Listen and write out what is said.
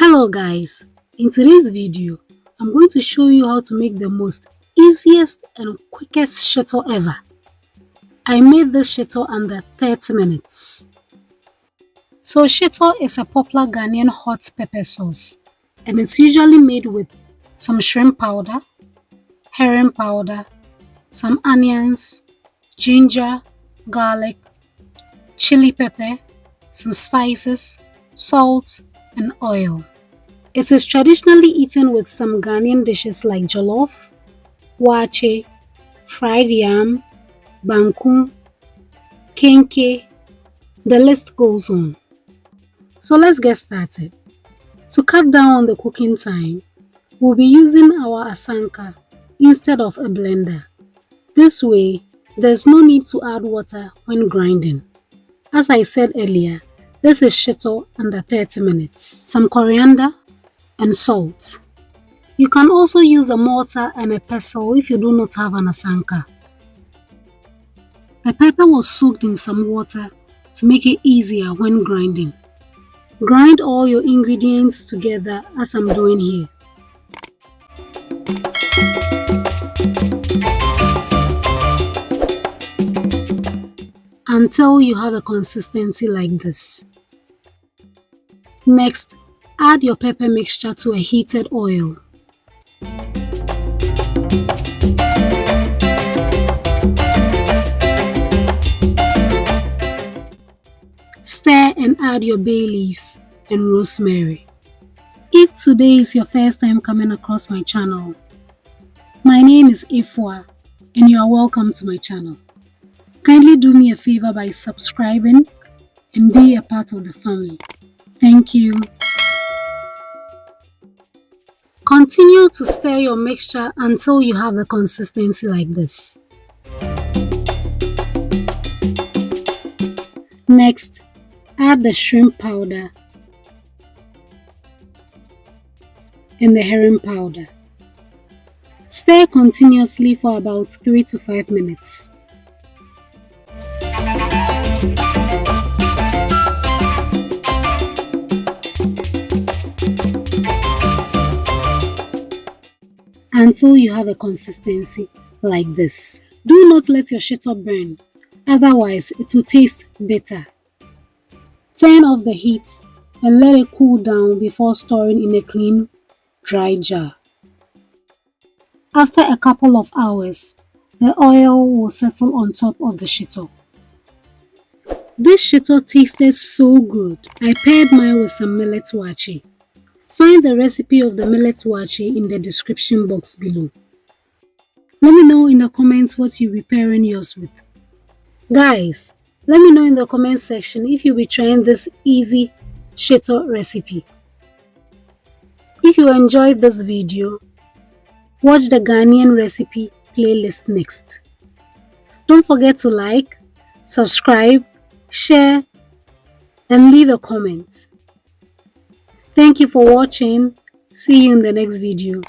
Hello guys, in today's video, I'm going to show you how to make the most easiest and quickest shito ever. I made this shito under 30 minutes. So shito is a popular Ghanaian hot pepper sauce and it's usually made with some shrimp powder, herring powder, some onions, ginger, garlic, chili pepper, some spices, salt, and oil. It is traditionally eaten with some Ghanaian dishes like jollof, waakye, fried yam, banku, kenkey, the list goes on. So let's get started. To cut down on the cooking time, we'll be using our asanka instead of a blender. This way, there's no need to add water when grinding. As I said earlier, this is shito under 30 minutes. Some coriander and salt. You can also use a mortar and a pestle if you do not have an asanka. The pepper was soaked in some water to make it easier when grinding. Grind all your ingredients together as I'm doing here. Until you have a consistency like this. Next, add your pepper mixture to a heated oil. Stir and add your bay leaves and rosemary. If today is your first time coming across my channel, my name is Efua and you are welcome to my channel. Kindly do me a favor by subscribing and be a part of the family. Thank you. Continue to stir your mixture until you have a consistency like this. Next, add the shrimp powder and the herring powder. Stir continuously for about 3 to 5 minutes. Until you have a consistency like this. Do not let your shito burn, otherwise it will taste bitter. Turn off the heat and let it cool down before storing in a clean, dry jar. After a couple of hours, the oil will settle on top of the shito. This shito tasted so good. I paired mine with some millet waakye. Find the recipe of the millet waakye in the description box below. Let me know in the comments what you'll be pairing yours with. Guys, let me know in the comment section if you'll be trying this easy shito recipe. If you enjoyed this video, watch the Ghanaian recipe playlist next. Don't forget to like, subscribe, share, and leave a comment. Thank you for watching. See you in the next video.